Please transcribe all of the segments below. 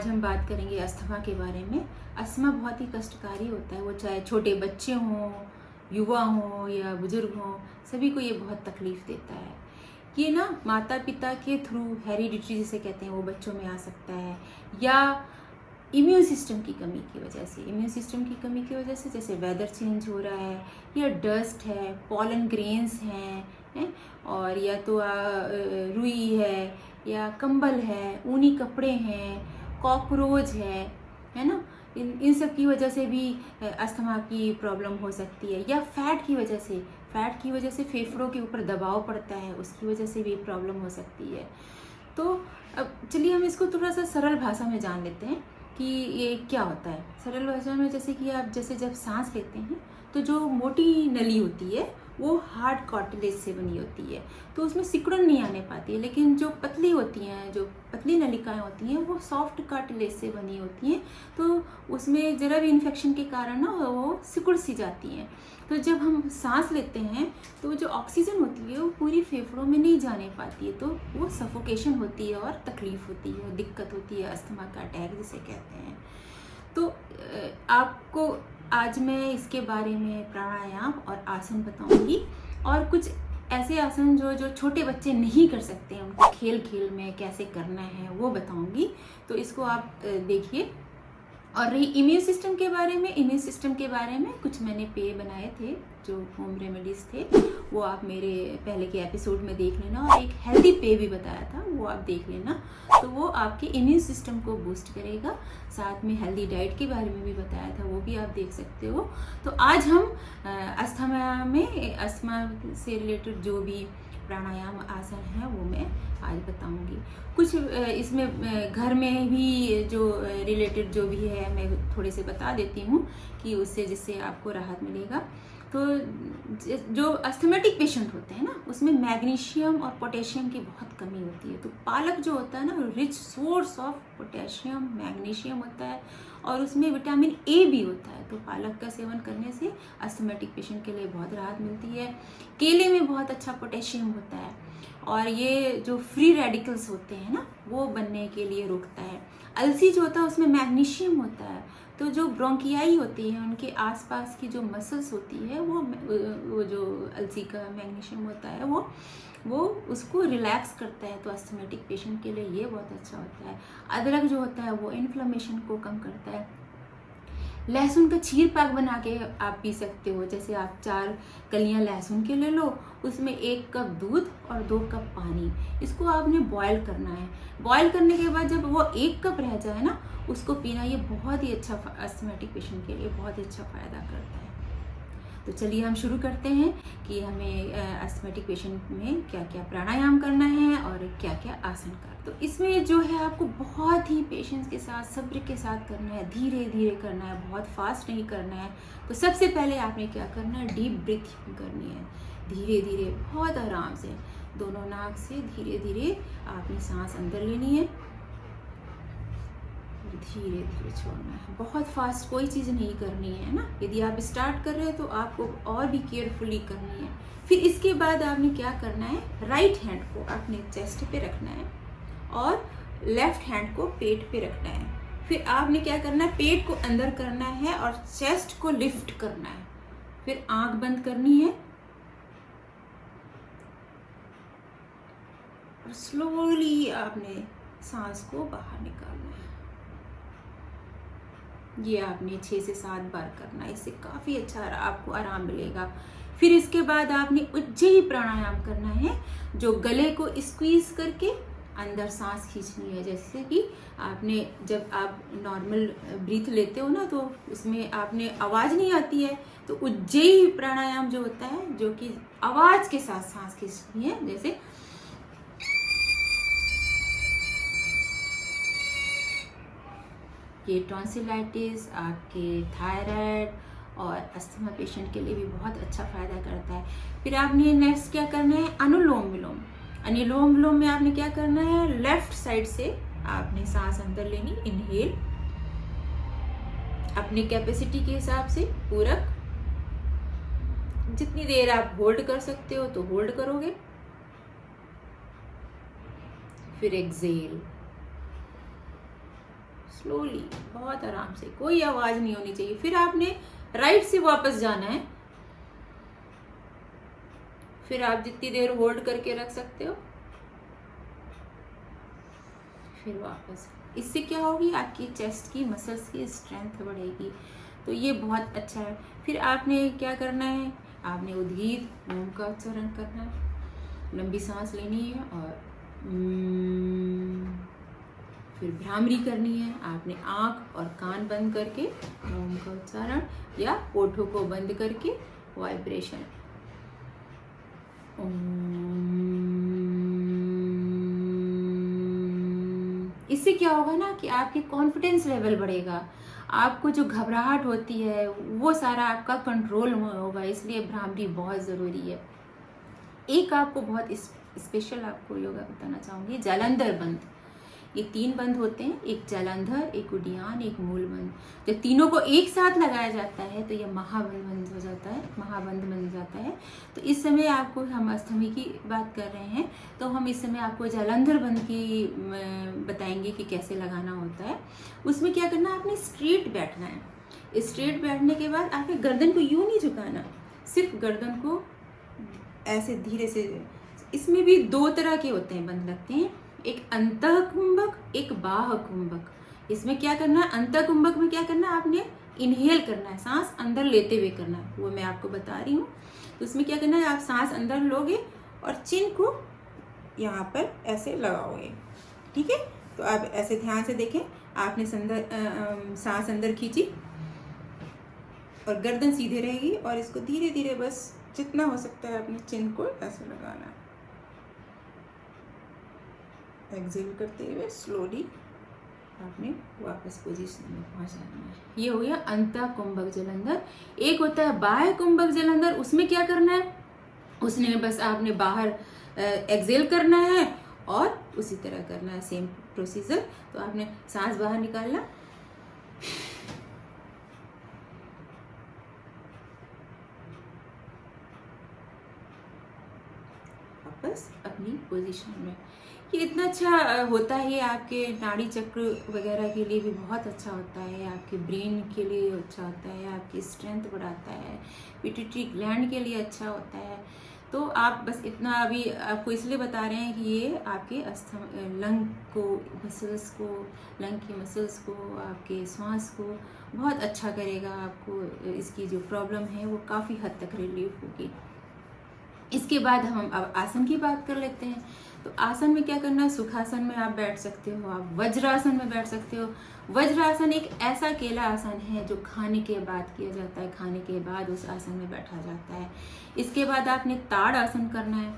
आज हम बात करेंगे अस्थमा के बारे में। अस्थमा बहुत ही कष्टकारी होता है, वो चाहे छोटे बच्चे हों, युवा हों या बुजुर्ग हों, सभी को ये बहुत तकलीफ देता है। ये ना माता पिता के थ्रू हेरिडिटरी जिसे कहते हैं वो बच्चों में आ सकता है, या इम्यून सिस्टम की कमी की वजह से। इम्यून सिस्टम की कमी की वजह से जैसे वेदर चेंज हो रहा है, या डस्ट है, पॉलन ग्रेन्स हैं, और या तो रुई है, या कंबल है, ऊनी कपड़े हैं, कॉकरोच है ना, इन सब की वजह से भी अस्थमा की प्रॉब्लम हो सकती है। या फैट की वजह से फेफड़ों के ऊपर दबाव पड़ता है, उसकी वजह से भी प्रॉब्लम हो सकती है। तो अब चलिए हम इसको थोड़ा सा सरल भाषा में जान लेते हैं कि ये क्या होता है। सरल भाषा में जैसे कि आप जब सांस लेते हैं तो जो मोटी नली होती है वो हार्ड कार्टिलेज से बनी होती है, तो उसमें सिकुड़न नहीं आने पाती है। लेकिन जो पतली नलिकाएं होती हैं वो सॉफ्ट कार्टिलेज से बनी होती हैं, तो उसमें जरा भी इन्फेक्शन के कारण ना वो सिकुड़ सी जाती हैं। तो जब हम सांस लेते हैं तो जो ऑक्सीजन होती है वो पूरी फेफड़ों में नहीं जाने पाती है, तो वो सफोकेशन होती है और तकलीफ होती है, दिक्कत होती है, अस्थमा का अटैक जिसे कहते हैं। तो आपको आज मैं इसके बारे में प्राणायाम और आसन बताऊंगी, और कुछ ऐसे आसन जो छोटे बच्चे नहीं कर सकते हैं, उनको खेल खेल में कैसे करना है वो बताऊंगी। तो इसको आप देखिए। और रही इम्यून सिस्टम के बारे में कुछ मैंने पेय बनाए थे जो होम रेमेडीज थे, वो आप मेरे पहले के एपिसोड में देख लेना। और एक हेल्दी पेय भी बताया था, वो आप देख लेना, तो वो आपके इम्यून सिस्टम को बूस्ट करेगा। साथ में हेल्दी डाइट के बारे में भी बताया था, वो भी आप देख सकते हो। तो आज हम अस्थमा से रिलेटेड जो भी प्राणायाम आसन है वो मैं आज बताऊंगी। कुछ इसमें घर में भी जो रिलेटेड जो भी है मैं थोड़े से बता देती हूँ कि उससे जिससे आपको राहत मिलेगा। तो जो अस्थमेटिक पेशेंट होते हैं ना, उसमें मैग्नीशियम और पोटेशियम की बहुत कमी होती है। तो पालक जो होता है ना, rich source of potassium magnesium होता है, और उसमें विटामिन ए भी होता है। तो पालक का सेवन करने से अस्थमेटिक पेशेंट के लिए बहुत राहत मिलती है। केले में बहुत अच्छा पोटेशियम होता है, और ये जो फ्री रेडिकल्स होते हैं ना वो बनने के लिए रोकता है। अलसी जो होता है उसमें मैग्नीशियम होता है, तो जो ब्रोंकियाई होती है उनके आसपास की जो मसल्स होती है वो जो अलसी का मैग्नीशियम होता है वो उसको रिलैक्स करता है। तो अस्थमेटिक पेशेंट के लिए ये बहुत अच्छा होता है। अदरक जो होता है वो इन्फ्लेमेशन को कम करता है। लहसुन का छीर पाक बना के आप पी सकते हो। जैसे आप 4 कलियां लहसुन के ले लो, उसमें 1 कप दूध और 2 कप पानी, इसको आपने बॉयल करना है। बॉयल करने के बाद जब वो 1 कप रह जाए ना, उसको पीना। ये बहुत ही अच्छा अस्थमेटिक पेशेंट के लिए बहुत ही अच्छा फायदा करता है। तो चलिए हम शुरू करते हैं कि हमें अस्थमेटिक पेशेंट में क्या क्या प्राणायाम करना है और क्या क्या आसन करना है। तो इसमें जो है आपको बहुत ही पेशेंस के साथ, सब्र के साथ करना है, धीरे धीरे करना है, बहुत फास्ट नहीं करना है। तो सबसे पहले आपने क्या करना है, डीप ब्रीथिंग करनी है। धीरे धीरे बहुत आराम से दोनों नाक से धीरे धीरे आपने सांस अंदर लेनी है, धीरे धीरे छोड़ना है। बहुत फास्ट कोई चीज़ नहीं करनी है ना। यदि आप स्टार्ट कर रहे हैं तो आपको और भी केयरफुली करनी है। फिर इसके बाद आपने क्या करना है, राइट हैंड को अपने चेस्ट पे रखना है और लेफ्ट हैंड को पेट पे रखना है। फिर आपने क्या करना है, पेट को अंदर करना है और चेस्ट को लिफ्ट करना है। फिर आंख बंद करनी है और स्लोली आपने सांस को बाहर निकालना है। ये आपने 6 से 7 बार करना है, इससे काफ़ी अच्छा आपको आराम मिलेगा। फिर इसके बाद आपने उज्जयी प्राणायाम करना है, जो गले को स्क्वीज करके अंदर सांस खींचनी है। जैसे कि आपने जब आप नॉर्मल ब्रीथ लेते हो ना, तो उसमें आपने आवाज़ नहीं आती है, तो उज्जयी प्राणायाम जो होता है, जो कि आवाज़ के साथ सांस खींचनी है। जैसे ये टॉन्सिलाइटिस, आपके थायराइड और अस्थमा पेशेंट के लिए भी बहुत अच्छा फायदा करता है। फिर आपने नेक्स्ट क्या करना है, अनुलोम विलोम। अनुलोम विलोम में आपने क्या करना है, लेफ्ट साइड से आपने सांस अंदर लेनी, इनहेल, अपनी कैपेसिटी के हिसाब से पूरक, जितनी देर आप होल्ड कर सकते हो तो होल्ड करोगे। फिर एक्सेल, स्लोली, बहुत आराम से, कोई आवाज नहीं होनी चाहिए। फिर आपने राइट से वापस जाना है। फिर आप जितनी देर होल्ड करके रख सकते हो, फिर वापस। इससे क्या होगी, आपकी चेस्ट की मसल्स की स्ट्रेंथ बढ़ेगी। तो ये बहुत अच्छा है। फिर आपने क्या करना है, आपने उद्गीत ओम का उच्चारण करना है, लंबी सांस लेनी है और फिर भ्रामरी करनी है। आपने आंख और कान बंद करके ओम का उच्चारण या होठों को बंद करके वाइब्रेशन इससे क्या होगा ना कि आपके कॉन्फिडेंस लेवल बढ़ेगा। आपको जो घबराहट होती है वो सारा आपका कंट्रोल में होगा। इसलिए भ्रामरी बहुत ज़रूरी है। एक आपको बहुत स्पेशल आपको योगा बताना चाहूँगी, जालंधर बंद। ये 3 बंद होते हैं, एक जालंधर, एक उडियान, एक मूल बंद। जब तीनों को एक साथ लगाया जाता है तो यह महाबंद बंद हो जाता है, महाबंद बन जाता है। तो इस समय आपको, हम अष्टमी की बात कर रहे हैं, तो हम इस समय आपको जालंधर बंद की बताएंगे कि कैसे लगाना होता है। उसमें क्या करना है, आपने स्ट्रेट बैठना है। स्ट्रेट बैठने के बाद आपने गर्दन को यूं नहीं झुकाना, सिर्फ गर्दन को ऐसे धीरे से। इसमें भी 2 तरह के होते हैं, बंद लगते हैं, एक अंतः कुंभक, एक बाह्य कुंभक। इसमें क्या करना है, अंतः कुंभक में क्या करना है, आपने इनहेल करना है, सांस अंदर लेते हुए करना है, वो मैं आपको बता रही हूँ। तो उसमें क्या करना है, आप सांस अंदर लोगे और चिन को यहाँ पर ऐसे लगाओगे, ठीक है। तो आप ऐसे ध्यान से देखें, आपने सांस अंदर खींची और गर्दन सीधे रहेगी और इसको धीरे धीरे बस जितना हो सकता है अपने चिन को ऐसे लगाना है। एक्सेल करते हुए स्लोली आपने वापस पोजीशन में पहुंच जाना है। ये हो गया अंतः कुंभक जलंधर। एक होता है बाह्य कुंभक जलंधर। उसमें क्या करना है, उसमें बस आपने बाहर एक्सेल करना है और उसी तरह करना है, सेम प्रोसीजर। तो आपने सांस बाहर निकालना, वापस अपनी पोजीशन में। ये इतना अच्छा होता है, आपके नाड़ी चक्र वगैरह के लिए भी बहुत अच्छा होता है, आपके ब्रेन के लिए अच्छा होता है, आपकी स्ट्रेंथ बढ़ाता है, पिट्यूटरी ग्लैंड के लिए अच्छा होता है। तो आप बस इतना अभी आपको इसलिए बता रहे हैं कि ये आपके लंग को मसल्स को, लंग की मसल्स को, आपके श्वास को बहुत अच्छा करेगा। आपको इसकी जो प्रॉब्लम है वो काफ़ी हद तक रिलीफ होगी। इसके बाद हम अब आसन की बात कर लेते हैं। तो आसन में क्या करना है, सुखासन में आप बैठ सकते हो, आप वज्रासन में बैठ सकते हो। वज्रासन एक ऐसा केला आसन है जो खाने के बाद किया जाता है, खाने के बाद उस आसन में बैठा जाता है। इसके बाद आपने ताड़ आसन करना है,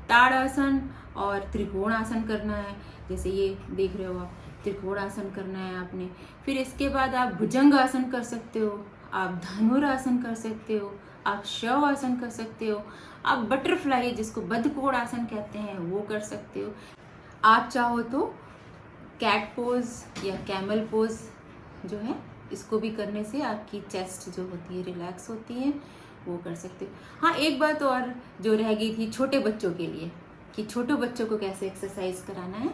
ताड़ आसन और त्रिकोण आसन करना है, जैसे ये देख रहे हो आप, त्रिकोण आसन करना है आपने। फिर इसके बाद आप भुजंग आसन कर सकते हो, आप धनुरासन कर सकते हो, आप शव आसन कर सकते हो, आप बटरफ्लाई जिसको बद्धकोण आसन कहते हैं वो कर सकते हो। आप चाहो तो कैट पोज या कैमल पोज जो है इसको भी करने से आपकी चेस्ट जो होती है रिलैक्स होती है, वो कर सकते हो। हाँ, एक बात और जो रह गई थी छोटे बच्चों के लिए, कि छोटे बच्चों को कैसे एक्सरसाइज कराना है,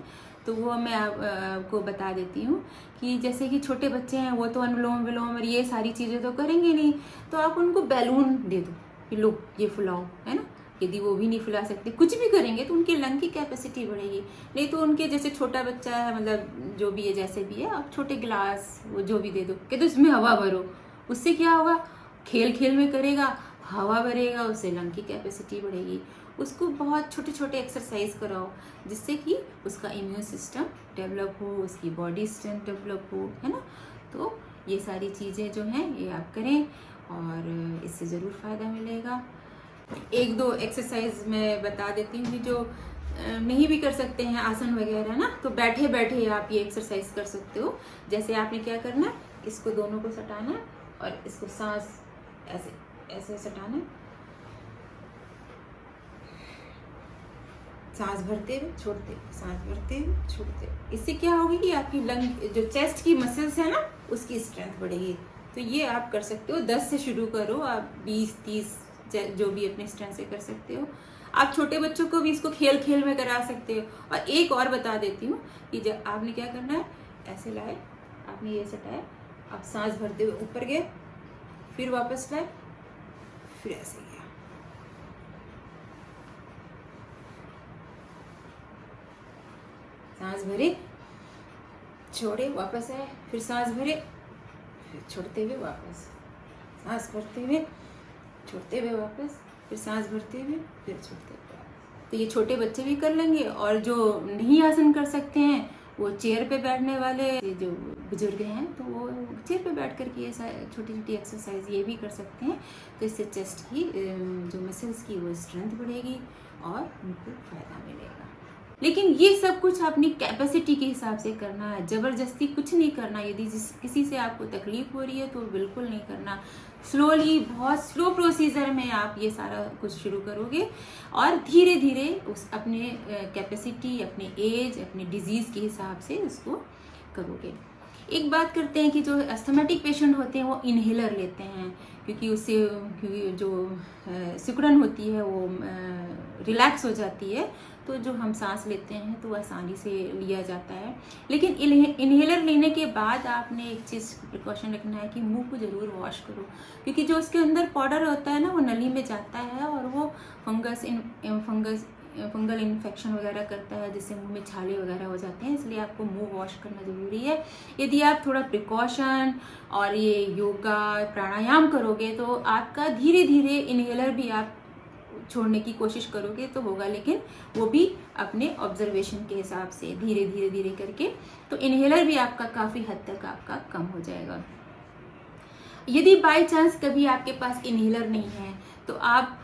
तो वो मैं आपको बता देती हूँ। कि जैसे कि छोटे बच्चे हैं वो तो अनुलोम विलोम और ये सारी चीज़ें तो करेंगे नहीं, तो आप उनको बैलून दे दो कि लो ये फुलाओ, है ना। यदि वो भी नहीं फुला सकते, कुछ भी करेंगे तो उनकी लंग की कैपेसिटी बढ़ेगी। नहीं तो उनके जैसे छोटा बच्चा है, मतलब जो भी है जैसे भी है, आप छोटे गिलास वो जो भी दे दो, कहते उसमें हवा भरो। उससे क्या होगा, खेल खेल में करेगा, हवा भरेगा, उससे लंग की कैपेसिटी बढ़ेगी। उसको बहुत छोटे छोटे एक्सरसाइज कराओ जिससे कि उसका इम्यून सिस्टम डेवलप हो, उसकी बॉडी स्ट्रेंथ डेवलप हो, है ना। तो ये सारी चीज़ें जो हैं ये आप करें और इससे ज़रूर फ़ायदा मिलेगा। 1-2 एक्सरसाइज मैं बता देती हूँ कि जो नहीं भी कर सकते हैं आसन वगैरह ना, तो बैठे बैठे आप ये एक्सरसाइज कर सकते हो। जैसे आपने क्या करना है, इसको दोनों को सटाना है और इसको सांस ऐसे ऐसे सटाना है, सांस भरते हुए छोड़ते, सांस भरते हुए छोड़ते। इससे क्या होगी कि आपकी लंग जो चेस्ट की मसल्स है ना उसकी स्ट्रेंथ बढ़ेगी। तो ये आप कर सकते हो, 10 से शुरू करो, आप 20-30 जो भी अपने स्ट्रेंथ से कर सकते हो। आप छोटे बच्चों को भी इसको खेल खेल में करा सकते हो। और एक और बता देती हूँ कि जब आपने क्या करना है, ऐसे लाए आपने ये सटाया, आप सांस भरते हुए ऊपर गए, फिर वापस लाए, फिर ऐसे गया। सांस भरे, छोड़े, वापस आए, फिर सांस भरे, फिर छोड़ते हुए वापस, सांस भरते हुए, छोड़ते हुए वापस, फिर सांस भरते हुए, फिर छोड़ते हुए वापस। तो ये छोटे बच्चे भी कर लेंगे, और जो नहीं आसन कर सकते हैं वो चेयर पे बैठने वाले जो बुजुर्ग हैं तो वो चेयर पे बैठ कर के ऐसा छोटी छोटी एक्सरसाइज ये भी कर सकते हैं। तो इससे चेस्ट की जो मसल्स की वो स्ट्रेंथ बढ़ेगी और उनको फ़ायदा मिलेगा। लेकिन ये सब कुछ अपनी कैपेसिटी के हिसाब से करना है, ज़बरदस्ती कुछ नहीं करना। यदि किसी से आपको तकलीफ हो रही है तो बिल्कुल नहीं करना। स्लोली, बहुत स्लो प्रोसीजर में आप ये सारा कुछ शुरू करोगे और धीरे धीरे उस अपने कैपेसिटी, अपने एज, अपने डिजीज़ के हिसाब से उसको करोगे। एक बात करते हैं कि जो अस्थमेटिक पेशेंट होते हैं वो इन्हेलर लेते हैं, क्योंकि जो सिकुड़न होती है वो रिलैक्स हो जाती है, तो जो हम सांस लेते हैं तो आसानी से लिया जाता है। लेकिन इन्हेलर लेने के बाद आपने एक चीज़ प्रिकॉशन रखना है कि मुंह को ज़रूर वॉश करो, क्योंकि जो उसके अंदर पाउडर होता है ना वो नली में जाता है और वो फंगल इन्फेक्शन वगैरह करता है, जिससे मुंह में छाले वगैरह हो जाते हैं। इसलिए आपको मुंह वॉश करना ज़रूरी है। यदि आप थोड़ा प्रिकॉशन और ये योगा प्राणायाम करोगे तो आपका धीरे धीरे इन्हेलर भी आप छोड़ने की कोशिश करोगे तो होगा, लेकिन वो भी अपने ऑब्जर्वेशन के हिसाब से धीरे धीरे करके। तो इन्हेलर भी आपका काफ़ी हद तक आपका कम हो जाएगा। यदि बाय चांस कभी आपके पास इन्हेलर नहीं है तो आप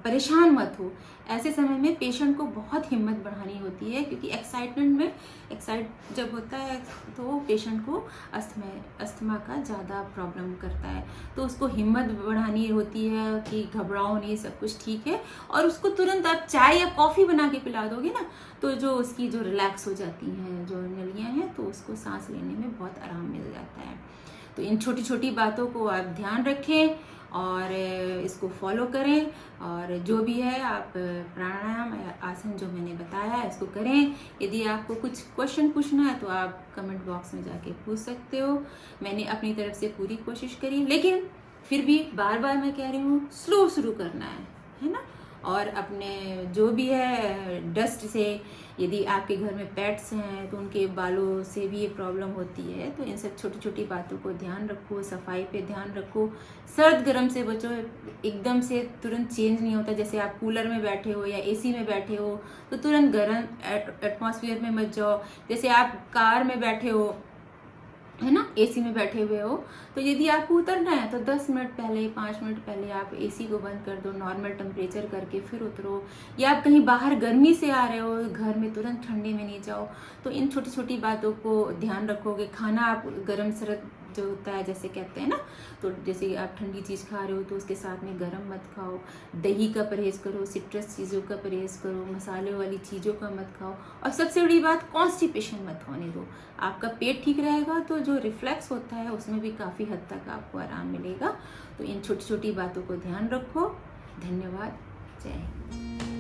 परेशान मत हो। ऐसे समय में पेशेंट को बहुत हिम्मत बढ़ानी होती है, क्योंकि एक्साइट जब होता है तो पेशेंट को अस्थमा का ज़्यादा प्रॉब्लम करता है। तो उसको हिम्मत बढ़ानी होती है कि घबराओ नहीं, सब कुछ ठीक है। और उसको तुरंत आप चाय या कॉफ़ी बना के पिला दोगे ना, तो जो उसकी जो रिलैक्स हो जाती हैं जो नलियाँ हैं, तो उसको सांस लेने में बहुत आराम मिल जाता है। तो इन छोटी छोटी बातों को आप ध्यान रखें और इसको फॉलो करें, और जो भी है आप प्राणायाम आसन जो मैंने बताया है इसको करें। यदि आपको कुछ क्वेश्चन पूछना है तो आप कमेंट बॉक्स में जाके पूछ सकते हो। मैंने अपनी तरफ से पूरी कोशिश करी, लेकिन फिर भी बार बार मैं कह रही हूँ स्लो शुरू करना है ना। और अपने जो भी है डस्ट से, यदि आपके घर में पेट्स हैं तो उनके बालों से भी ये प्रॉब्लम होती है, तो इन सब छोटी छोटी बातों को ध्यान रखो। सफाई पे ध्यान रखो। सर्द गर्म से बचो, एकदम से तुरंत चेंज नहीं होता। जैसे आप कूलर में बैठे हो या एसी में बैठे हो तो तुरंत गर्म एटमॉस्फेयर में मत जाओ। जैसे आप कार में बैठे हो है ना, एसी में बैठे हुए हो, तो यदि आपको उतरना है तो 10 मिनट पहले, 5 मिनट पहले आप एसी को बंद कर दो, नॉर्मल टेम्परेचर करके फिर उतरो। या आप कहीं बाहर गर्मी से आ रहे हो, घर में तुरंत ठंडे में नहीं जाओ। तो इन छोटी छोटी बातों को ध्यान रखोगे। खाना आप गर्म सर्द जो होता है जैसे कहते हैं ना, तो जैसे आप ठंडी चीज़ खा रहे हो तो उसके साथ में गरम मत खाओ। दही का परहेज़ करो, सिट्रस चीज़ों का परहेज़ करो, मसाले वाली चीज़ों का मत खाओ। और सबसे बड़ी बात, कॉन्स्टिपेशन मत होने दो। आपका पेट ठीक रहेगा तो जो रिफ्लेक्स होता है उसमें भी काफ़ी हद तक आपको आराम मिलेगा। तो इन छोटी छोटी बातों को ध्यान रखो। धन्यवाद। जय हिंद।